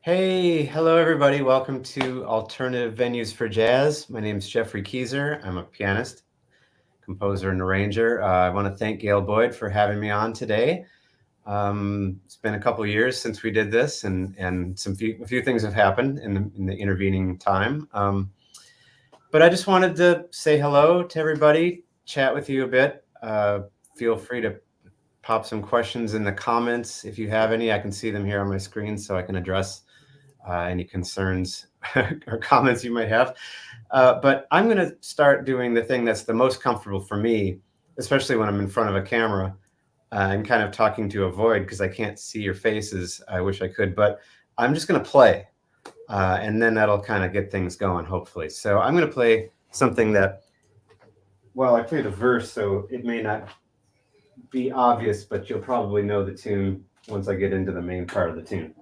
Hello everybody. Welcome to Alternative Venues for Jazz. My name is Geoffrey Keezer. I'm a pianist, composer, and arranger. I want to thank Gail Boyd for having me on today. It's been a couple of years since we did this, and a few things have happened in the intervening time. But I just wanted to say hello to everybody, chat with you a bit. Feel free to pop some questions in the comments if you have any. I can see them here on my screen, so I can address any concerns or comments you might have. But I'm going to start doing the thing that's the most comfortable for me, especially when I'm in front of a camera. I'm kind of talking to a void because I can't see your faces. I wish I could, but I'm just going to play. And then that'll kind of get things going, hopefully. So I'm going to play something that, well, I played a verse, so it may not be obvious, but you'll probably know the tune once I get into the main part of the tune.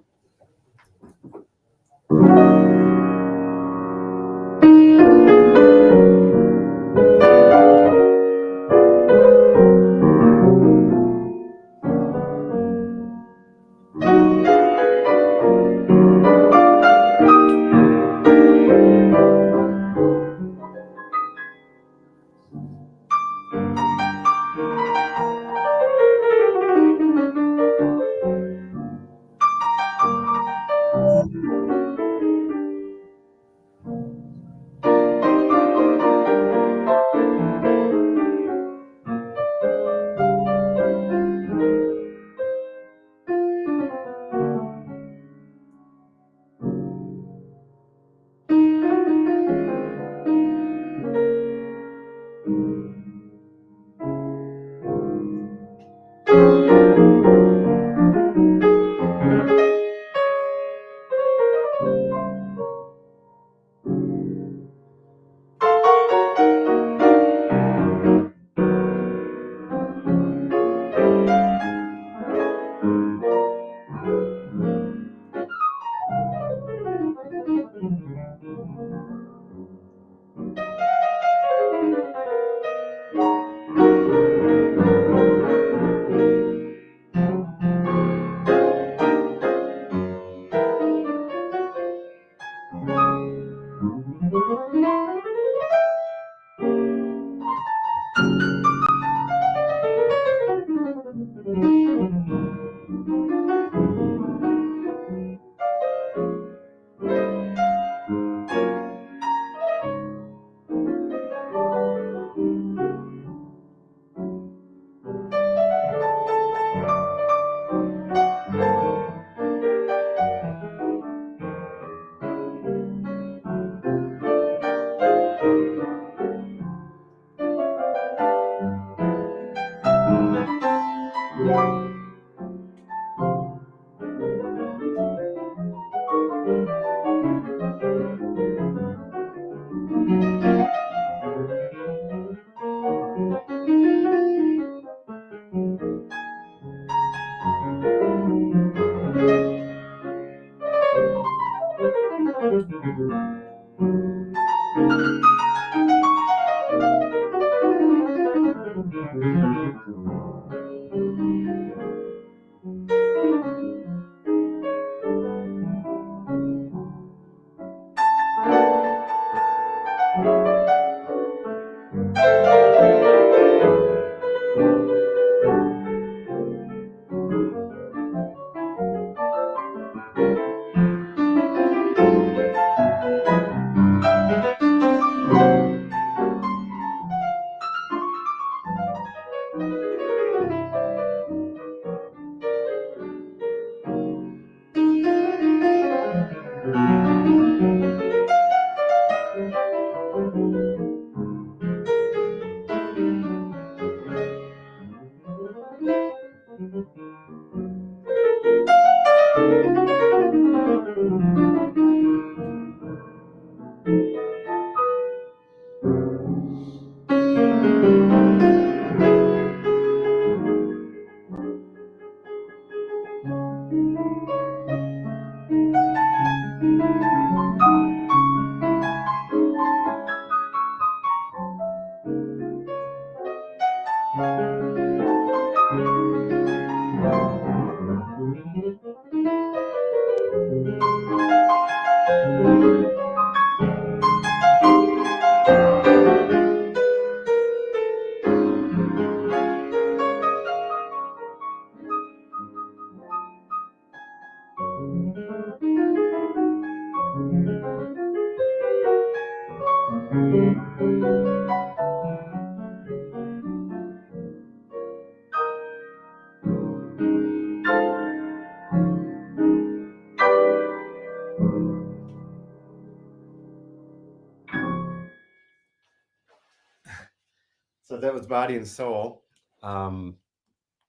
So that was Body and Soul, kind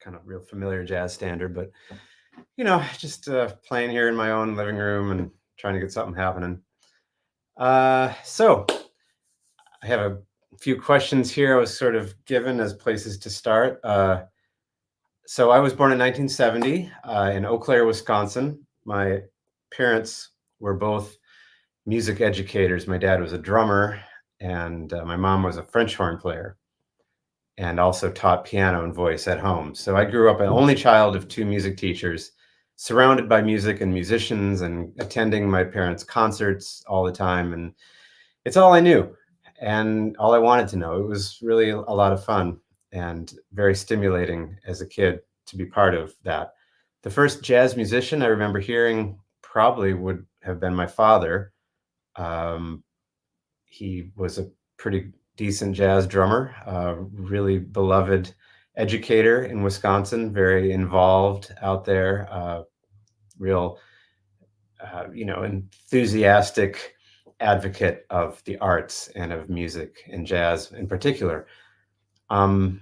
of real familiar jazz standard, but just playing here in my own living room and trying to get something happening. So I have a few questions here I was sort of given as places to start. So I was born in 1970 in Eau Claire, Wisconsin. My parents were both music educators. My dad was a drummer, and my mom was a French horn player, and also taught piano and voice at home. So I grew up an only child of two music teachers, surrounded by music and musicians, and attending my parents' concerts all the time. And it's all I knew and all I wanted to know. It was really a lot of fun and very stimulating as a kid to be part of that. The first jazz musician I remember hearing probably would have been my father. Um, he was a pretty decent jazz drummer, really beloved educator in Wisconsin, very involved out there, real, enthusiastic advocate of the arts and of music and jazz in particular. Um,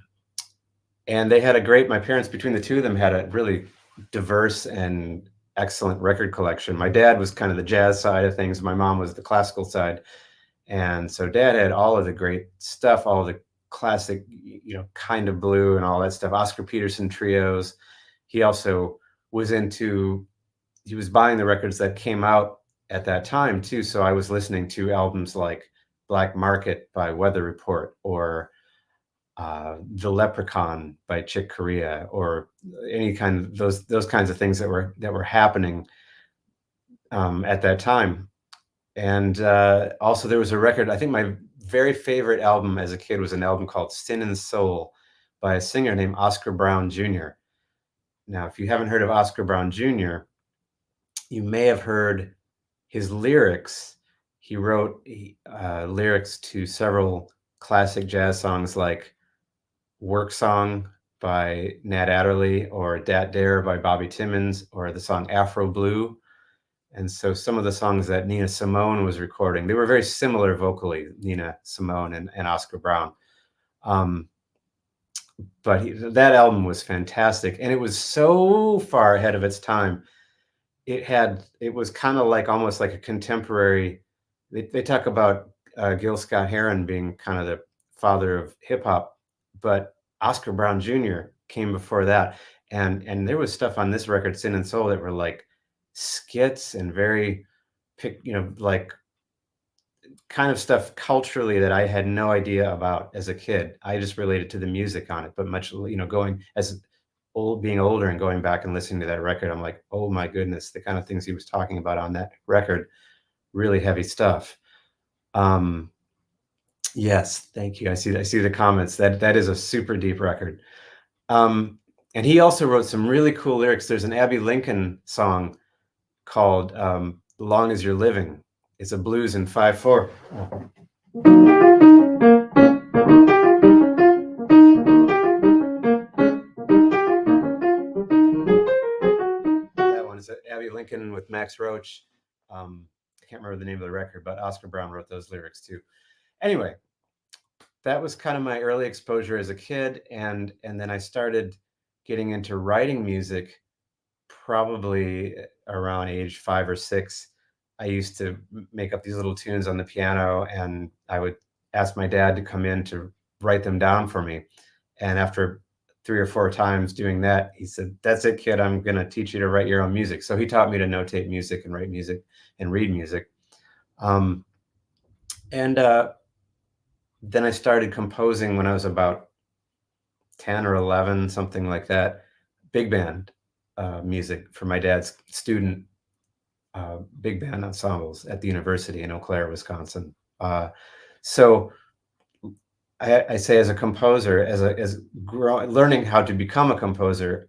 and they had my parents, between the two of them, had a really diverse and excellent record collection. My dad was kind of the jazz side of things. My mom was the classical side. And so dad had all of the great stuff, all of the classic, Kind of Blue and all that stuff, Oscar Peterson trios. He also was he was buying the records that came out at that time too. So I was listening to albums like Black Market by Weather Report, or The Leprechaun by Chick Corea, or any kind of those kinds of things that were happening at that time. And also there was a record, I think my very favorite album as a kid was an album called Sin and Soul by a singer named Oscar Brown Jr. Now, if you haven't heard of Oscar Brown Jr., you may have heard his lyrics. He wrote lyrics to several classic jazz songs like Work Song by Nat Adderley, or Dat Dare by Bobby Timmons, or the song Afro Blue. And so some of the songs that Nina Simone was recording, they were very similar vocally, Nina Simone and Oscar Brown. But that album was fantastic. And it was so far ahead of its time. It was kind of like almost like a contemporary. They talk about Gil Scott-Heron being kind of the father of hip hop, but Oscar Brown Jr. came before that. And there was stuff on this record, Sin and Soul, that were like skits and very, like kind of stuff culturally that I had no idea about as a kid. I just related to the music on it, but much, going as being older and going back and listening to that record, I'm like, oh my goodness, the kind of things he was talking about on that record, really heavy stuff. Yes, thank you. I see the comments. That is a super deep record. And he also wrote some really cool lyrics. There's an Abbey Lincoln song called Long as You're Living. It's a blues in 5/4. That one is Abbey Lincoln with Max Roach. I can't remember the name of the record, but Oscar Brown wrote those lyrics too. Anyway, that was kind of my early exposure as a kid, and then I started getting into writing music probably around age 5 or 6. I used to make up these little tunes on the piano, and I would ask my dad to come in to write them down for me. And after 3 or 4 times doing that, he said, "That's it, kid. I'm going to teach you to write your own music." So he taught me to notate music and write music and read music. And then I started composing when I was about 10 or 11, something like that, big band music for my dad's student big band ensembles at the university in Eau Claire, Wisconsin. So I say, as a composer, learning how to become a composer,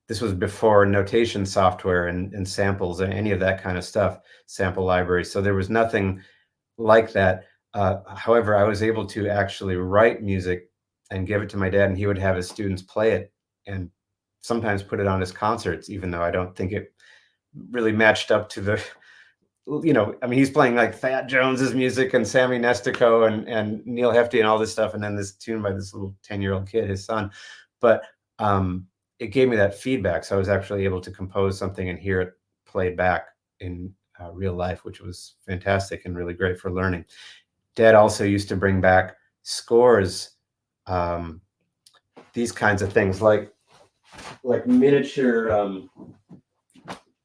this was before notation software and samples and any of that kind of stuff, sample libraries. So there was nothing like that. However, I was able to actually write music and give it to my dad, and he would have his students play it and sometimes put it on his concerts, even though I don't think it really matched up to I mean, he's playing like Thad Jones's music and Sammy Nestico and Neil Hefti and all this stuff, and then this tune by this little 10-year-old kid, his son. But it gave me that feedback, so I was actually able to compose something and hear it played back in real life, which was fantastic and really great for learning. Dad also used to bring back scores, these kinds of things like miniature.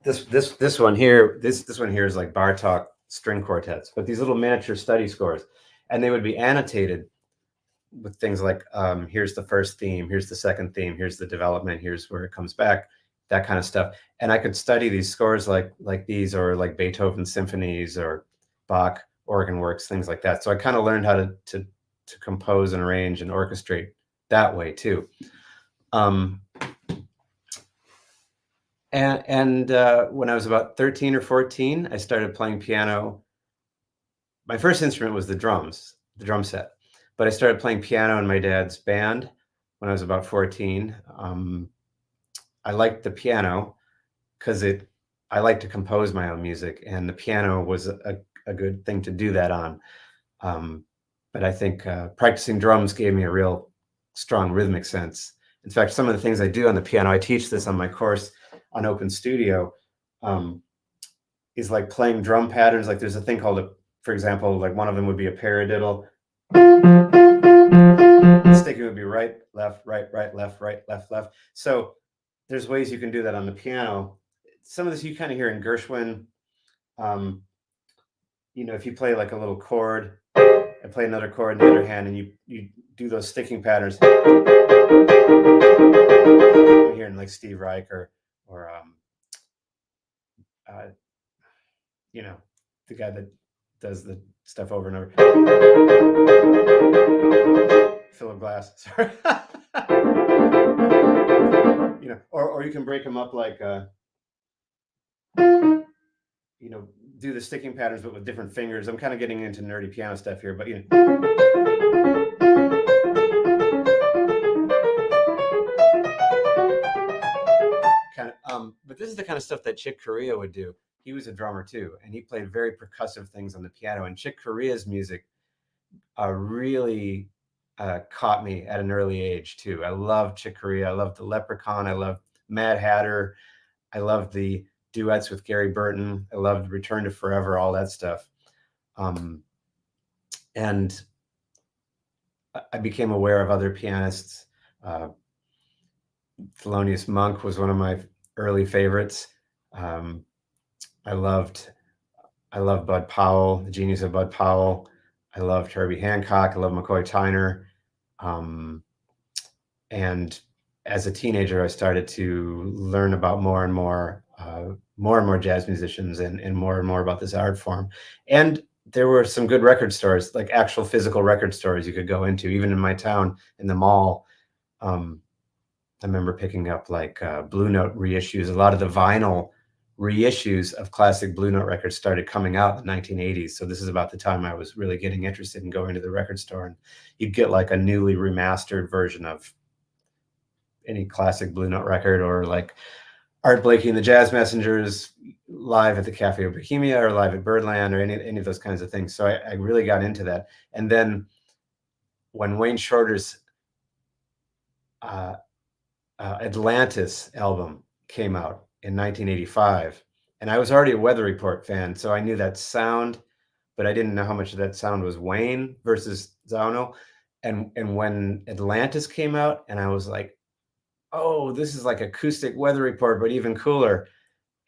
This one here, this one here is like Bartok string quartets, but these little miniature study scores, and they would be annotated with things like here's the first theme, here's the second theme, here's the development, here's where it comes back, that kind of stuff. And I could study these scores like these, or like Beethoven symphonies or Bach organ works, things like that. So I kind of learned how to compose and arrange and orchestrate that way too. And when I was about 13 or 14, I started playing piano. My first instrument was the drum set, but I started playing piano in my dad's band when I was about 14. I liked the piano because I like to compose my own music, and the piano was a good thing to do that on. But I think practicing drums gave me a real strong rhythmic sense. In fact, some of the things I do on the piano, I teach this on my course on Open Studio, is like playing drum patterns. Like there's a thing called for example, like one of them would be a paradiddle. The sticking would be right, left, right, left, right, left, left. So there's ways you can do that on the piano. Some of this you kind of hear in Gershwin. If you play like a little chord and play another chord in the other hand, and you do those sticking patterns, you're hearing like Steve Reich or the guy that does the stuff over and over. Philip Glass, sorry. Or you can break them up like do the sticking patterns but with different fingers. I'm kind of getting into nerdy piano stuff here, but but this is the kind of stuff that Chick Corea would do. He was a drummer too, and he played very percussive things on the piano. And Chick Corea's music really caught me at an early age too. I loved Chick Corea. I loved the Leprechaun. I loved Mad Hatter. I loved the duets with Gary Burton. I loved Return to Forever, all that stuff. And I became aware of other pianists. Thelonious Monk was one of my early favorites. I loved Bud Powell, the genius of Bud Powell. I loved Herbie Hancock. I loved McCoy Tyner. And as a teenager, I started to learn about more and more jazz musicians and more about this art form. And there were some good record stores, like actual physical record stores you could go into, even in my town, in the mall. I remember picking up like Blue Note reissues. A lot of the vinyl reissues of classic Blue Note records started coming out in the 1980s. So this is about the time I was really getting interested in going to the record store, and you'd get like a newly remastered version of any classic Blue Note record, or like Art Blakey and the Jazz Messengers live at the Cafe of Bohemia or live at Birdland, or any of those kinds of things. So I really got into that. And then when Wayne Shorter's Atlantis album came out in 1985, and I was already a Weather Report fan, so I knew that sound, but I didn't know how much of that sound was Wayne versus Zauno. And when Atlantis came out, and I was like, oh, this is like acoustic Weather Report, but even cooler.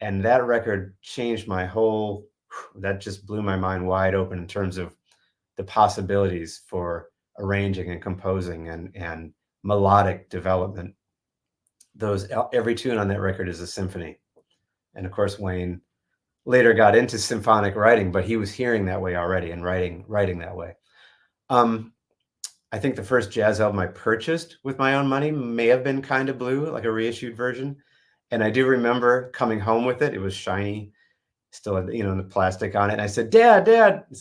And that record changed that just blew my mind wide open in terms of the possibilities for arranging and composing and melodic development. Every tune on that record is a symphony. And of course, Wayne later got into symphonic writing, but he was hearing that way already and writing that way. I think the first jazz album I purchased with my own money may have been Kind of Blue, like a reissued version. And I do remember coming home with it. It was shiny, still had, the plastic on it. And I said, Dad,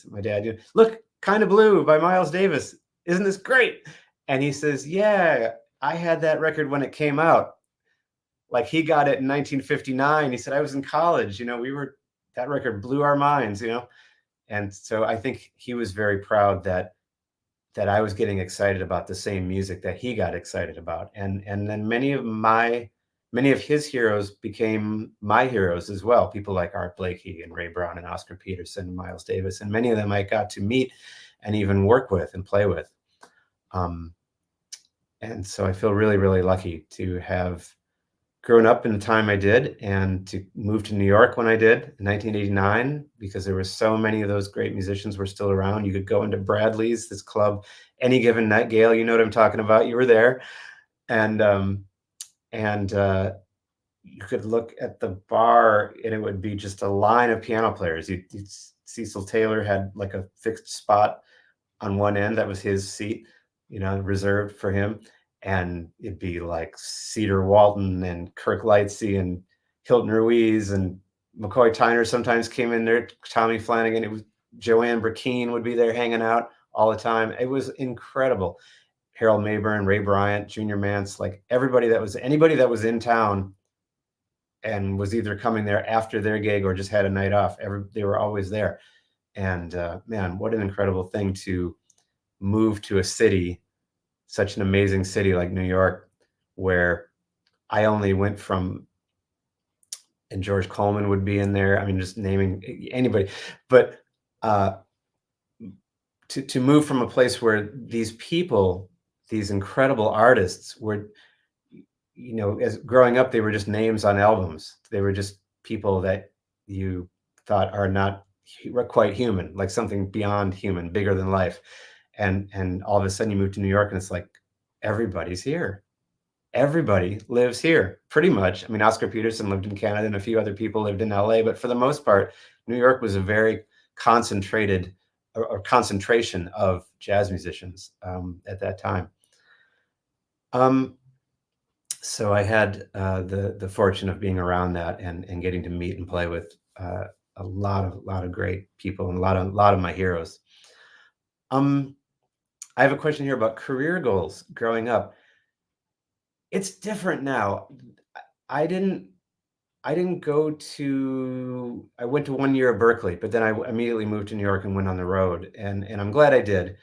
my dad, look, Kind of Blue by Miles Davis. Isn't this great? And he says, yeah, I had that record when it came out. Like he got it in 1959. He said, I was in college. that record blew our minds, you know? And so I think he was very proud that I was getting excited about the same music that he got excited about. And then many of his heroes became my heroes as well. People like Art Blakey and Ray Brown and Oscar Peterson and Miles Davis, and many of them I got to meet and even work with and play with. Um, and so I feel really, really lucky to have grown up in the time I did and to move to New York when I did in 1989, because there were so many of those great musicians were still around. You could go into Bradley's, this club, any given night. Gail, you know what I'm talking about. You were there. And you could look at the bar and it would be just a line of piano players. Cecil Taylor had like a fixed spot on one end. That was his seat, you know, reserved for him. And it'd be like Cedar Walton and Kirk Lightsey and Hilton Ruiz and McCoy Tyner sometimes came in there. Tommy Flanagan. It was Joanne Burkeen would be there hanging out all the time. It was incredible. Harold Mayburn, Ray Bryant, Junior Mance, like anybody that was in town and was either coming there after their gig or just had a night off. They were always there. And man, what an incredible thing to move to a city, such an amazing city like New York, where I only went from, and George Coleman would be in there. I mean, just naming anybody, but to move from a place where these people, these incredible artists were, you know, as growing up, they were just names on albums. They were just people that you thought are not quite human, like something beyond human, bigger than life. And all of a sudden you move to New York and it's like, everybody's here. Everybody lives here, pretty much. I mean, Oscar Peterson lived in Canada and a few other people lived in LA, but for the most part, New York was a very concentrated or concentration of jazz musicians at that time. So I had the fortune of being around that and getting to meet and play with a lot of great people and a lot of my heroes. I have a question here about career goals growing up. It's different now. I didn't go to, I went to 1 year at Berkeley, but then I immediately moved to New York and went on the road, and I'm glad I did.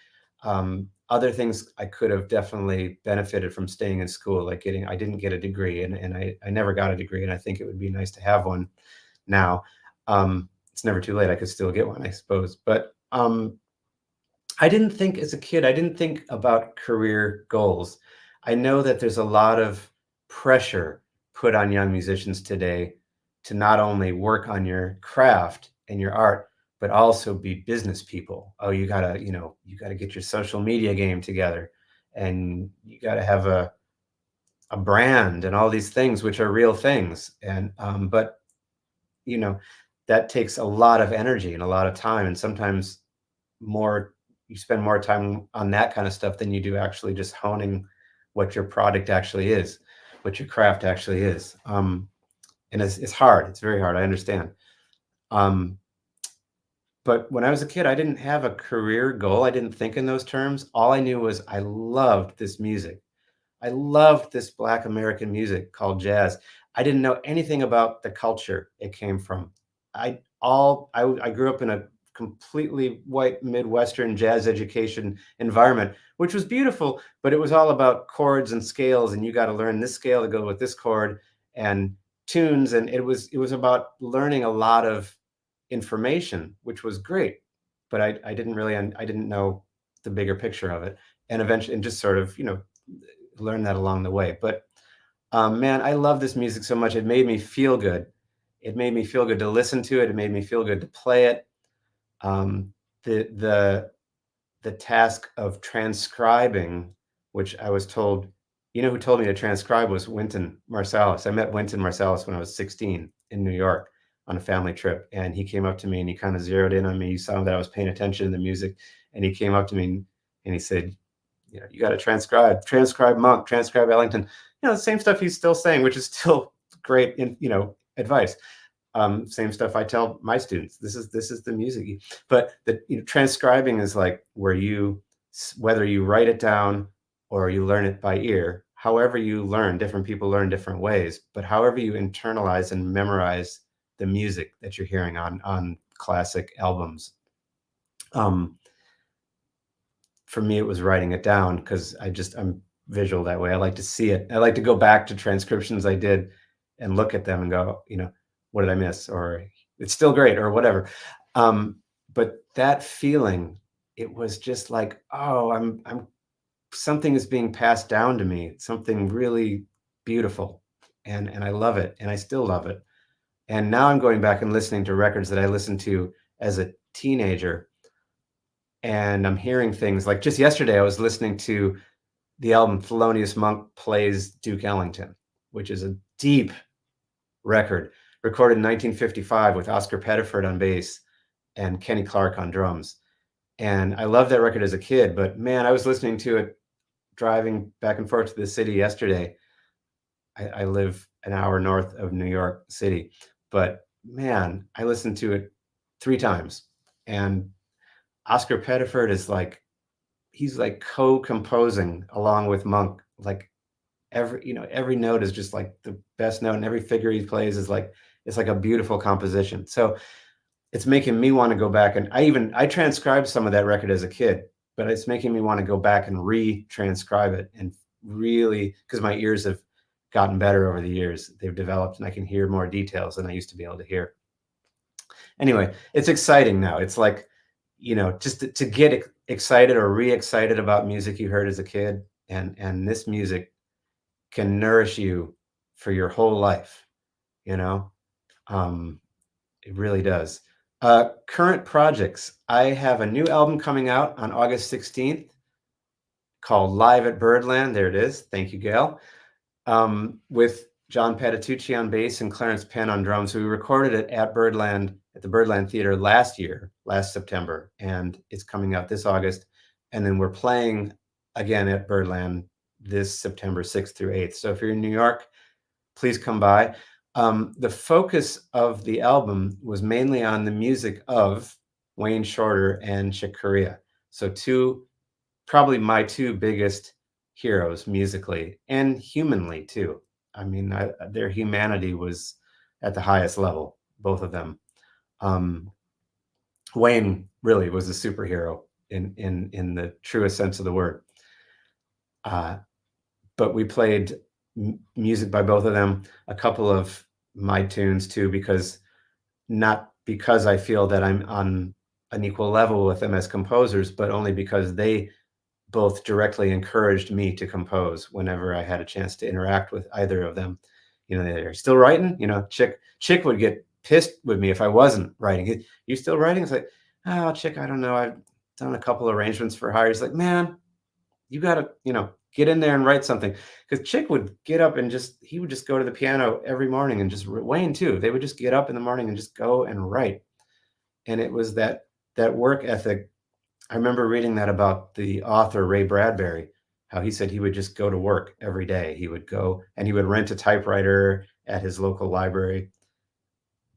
Other things I could have definitely benefited from staying in school, like I didn't get a degree, and I never got a degree, and I think it would be nice to have one now. It's never too late. I could still get one, I suppose. But I didn't think as a kid, I didn't think about career goals. I know that there's a lot of pressure put on young musicians today to not only work on your craft and your art, but also be business people. Oh, you gotta get your social media game together, and you gotta have a brand and all these things, which are real things. And but you know, that takes a lot of energy and a lot of time, and sometimes you spend more time on that kind of stuff than you do actually just honing what your product actually is, what your craft actually is. And it's hard. It's very hard. I understand. But when I was a kid, I didn't have a career goal. I didn't think in those terms. All I knew was I loved this music. I loved this Black American music called jazz. I didn't know anything about the culture it came from. I grew up in a completely white Midwestern jazz education environment, which was beautiful, but it was all about chords and scales, and you got to learn this scale to go with this chord and tunes, and it was about learning a lot of information, which was great, but I didn't know the bigger picture of it, and eventually, and just sort of learn that along the way. But man, I love this music so much. It made me feel good. It made me feel good to listen to it. It made me feel good to play it. The task of transcribing, which I was told, who told me to transcribe was Wynton Marsalis. I met Wynton Marsalis when I was 16 in New York on a family trip, and he came up to me and he kind of zeroed in on me. He saw that I was paying attention to the music, and he came up to me and he said, you got to transcribe Monk, transcribe Ellington, the same stuff he's still saying, which is still great, advice. Same stuff I tell my students. This is the music, but the transcribing is like where whether you write it down or you learn it by ear, however you learn. Different people learn different ways, but however you internalize and memorize the music that you're hearing on classic albums. For me, it was writing it down because I'm visual that way. I like to see it. I like to go back to transcriptions I did and look at them and go, what did I miss? Or it's still great or whatever. But that feeling, it was just like, oh, I'm something is being passed down to me, something really beautiful. And I love it. And I still love it. And now I'm going back and listening to records that I listened to as a teenager. And I'm hearing things like just yesterday, I was listening to the album Thelonious Monk Plays Duke Ellington, which is a deep record recorded in 1955 with Oscar Pettiford on bass and Kenny Clarke on drums. And I loved that record as a kid, but man, I was listening to it driving back and forth to the city yesterday. I live an hour north of New York City, but man, I listened to it 3 times. And Oscar Pettiford is he's like co-composing along with Monk. Like every note is just like the best note, and every figure he plays is it's like a beautiful composition. So it's making me want to go back, and I transcribed some of that record as a kid, but it's making me want to go back and re-transcribe it, and really, because my ears have gotten better over the years. They've developed, and I can hear more details than I used to be able to hear. Anyway, it's exciting now. It's like, just to get excited or re-excited about music you heard as a kid, and this music can nourish you for your whole life. It really does. Current projects. I have a new album coming out on August 16th called Live at Birdland. There it is. Thank you, Gail. With John Patitucci on bass and Clarence Penn on drums. So we recorded it at the Birdland Theater last September, and it's coming out this August. And then we're playing again at Birdland this September 6th through 8th. So if you're in New York, please come by. The focus of the album was mainly on the music of Wayne Shorter and Chick Corea. So probably my 2 biggest heroes musically and humanly too. I mean, their humanity was at the highest level, both of them. Wayne really was a superhero in the truest sense of the word. But we played music by both of them, a couple of my tunes too, not because I feel that I'm on an equal level with them as composers, but only because they both directly encouraged me to compose whenever I had a chance to interact with either of them. They're still writing. Chick would get pissed with me if I wasn't writing. You still writing? It's like, oh, Chick, I don't know. I've done a couple arrangements for hire. He's like, man, you got to, get in there and write something. Because Chick would get up and he would just go to the piano every morning and Wayne too. They would just get up in the morning and just go and write. And it was that work ethic. I remember reading that about the author Ray Bradbury, how he said he would just go to work every day. He would go and he would rent a typewriter at his local library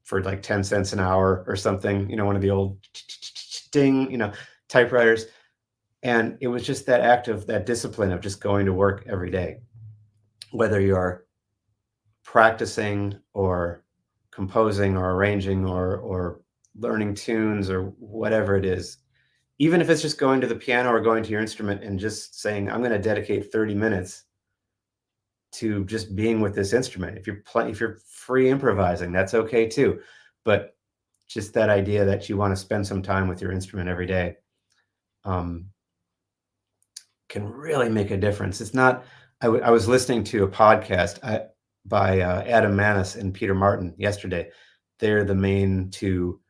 for like 10 cents an hour or something, one of the old ding, typewriters. And it was just that act of that discipline of just going to work every day, whether you're practicing or composing or arranging or learning tunes or whatever it is. Even if it's just going to the piano or going to your instrument and just saying, I'm going to dedicate 30 minutes to just being with this instrument. If you're free improvising, that's okay too. But just that idea that you want to spend some time with your instrument every day can really make a difference. It's not, I was listening to a podcast by Adam Manis and Peter Martin yesterday. They're the main 2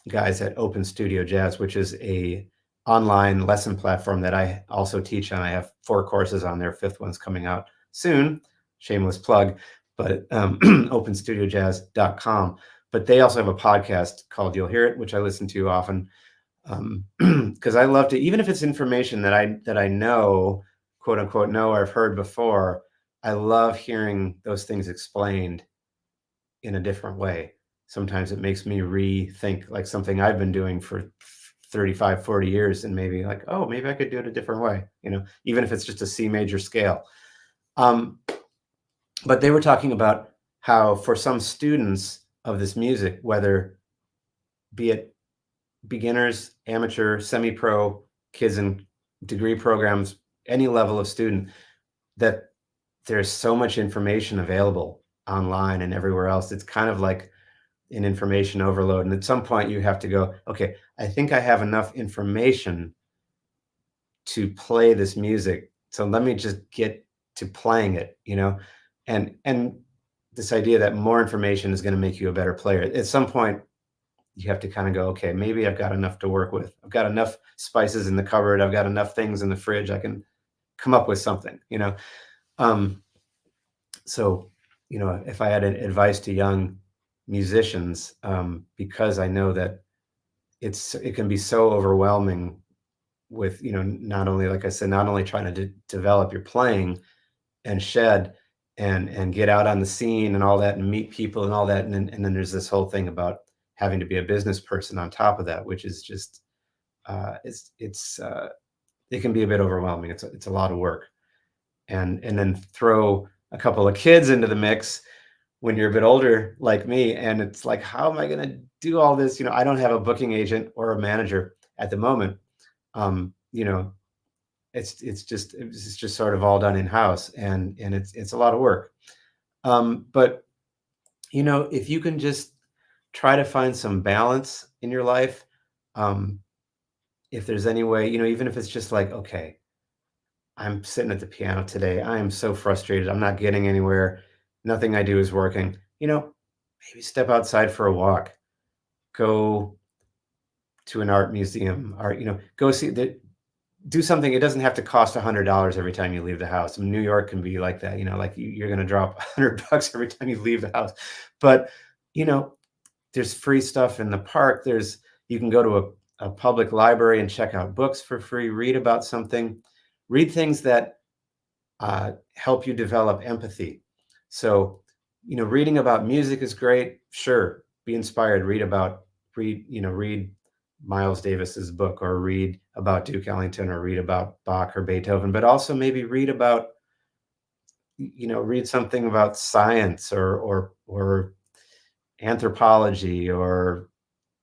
guys at Open Studio Jazz, which is a online lesson platform that I also teach on. I have 4 courses on there. 5th one's coming out soon. Shameless plug, but openstudiojazz.com. But they also have a podcast called You'll Hear It, which I listen to often. Because I love to, even if it's information that I know, quote unquote, know or I've heard before, I love hearing those things explained in a different way. Sometimes it makes me rethink like something I've been doing for 35, 40 years and maybe like, oh, maybe I could do it a different way, even if it's just a C major scale. But they were talking about how for some students of this music, whether be it beginners, amateur, semi-pro, kids in degree programs, any level of student, that there's so much information available online and everywhere else. It's kind of like an information overload. And at some point you have to go, okay, I think I have enough information to play this music. So let me just get to playing it, and this idea that more information is going to make you a better player. At some point, you have to kind of go, okay, maybe I've got enough to work with. I've got enough spices in the cupboard. I've got enough things in the fridge. I can come up with something. Um, so, if I had advice to young musicians, because I know that it can be so overwhelming with, not only, like I said, not only trying to develop your playing and shed and get out on the scene and all that and meet people and all that. And then there's this whole thing about having to be a business person on top of that, which is just, it can be a bit overwhelming. It's a lot of work. And then throw a couple of kids into the mix when you're a bit older like me. And it's like, how am I going to do all this? I don't have a booking agent or a manager at the moment. You know, it's just sort of all done in house, and it's a lot of work. But if you can just try to find some balance in your life, if there's any way, even if it's just like, okay, I'm sitting at the piano today. I am so frustrated. I'm not getting anywhere. Nothing I do is working. Maybe step outside for a walk. Go to an art museum, or go see the do something. It doesn't have to cost $100 every time you leave the house. New York can be like that, like you're going to drop $100 every time you leave the house. But, there's free stuff in the park. You can go to a public library and check out books for free, read about something, read things that help you develop empathy. So, reading about music is great. Sure. Be inspired, read Miles Davis's book, or read about Duke Ellington, or read about Bach or Beethoven, but also maybe read something about science, or anthropology, or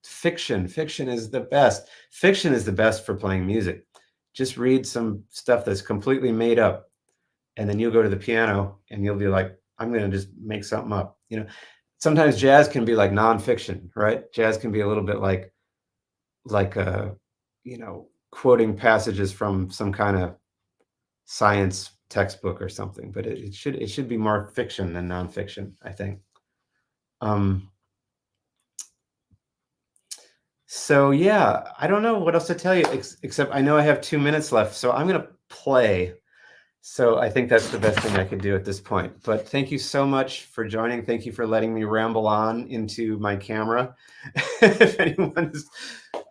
fiction. Fiction is the best. Fiction is the best for playing music. Just read some stuff that's completely made up, and then you'll go to the piano and you'll be like, I'm going to just make something up. Sometimes jazz can be like nonfiction, right? Jazz can be a little bit like quoting passages from some kind of science textbook or something, but it should be more fiction than nonfiction, I think. So yeah, I don't know what else to tell you, except I know I have 2 minutes left, so I'm going to play. So I think that's the best thing I could do at this point. But thank you so much for joining. Thank you for letting me ramble on into my camera. If anyone is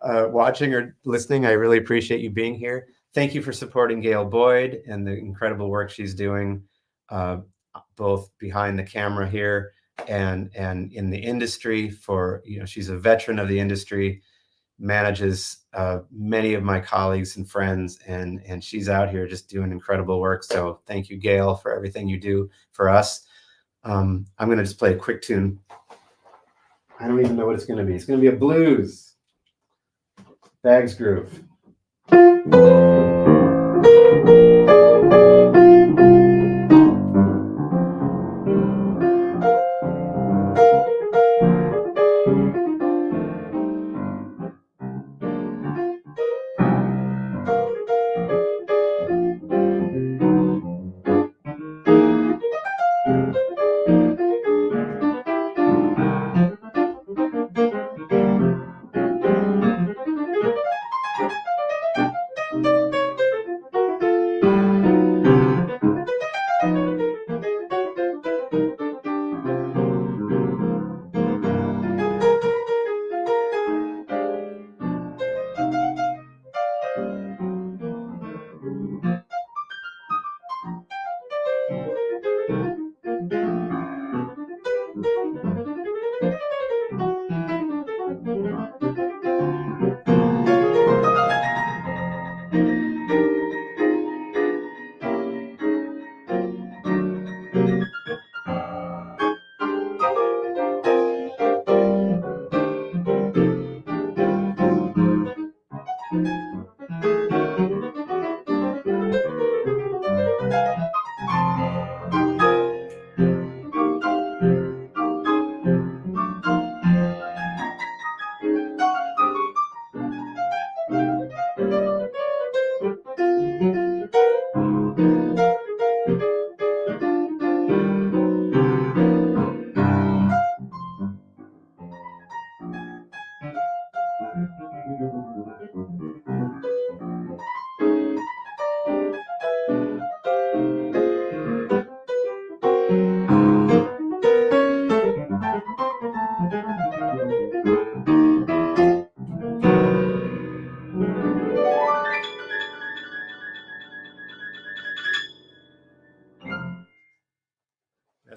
watching or listening, I really appreciate you being here. Thank you for supporting Gail Boyd and the incredible work she's doing, both behind the camera here and in the industry. She's a veteran of the industry, manages many of my colleagues and friends, and she's out here just doing incredible work. So thank you, Gail, for everything you do for us. I'm going to just play a quick tune. I don't even know what it's going to be. It's going to be a blues. Bags Groove.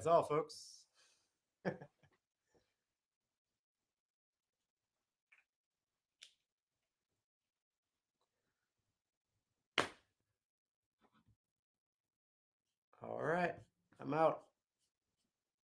That's all, folks. All right, I'm out.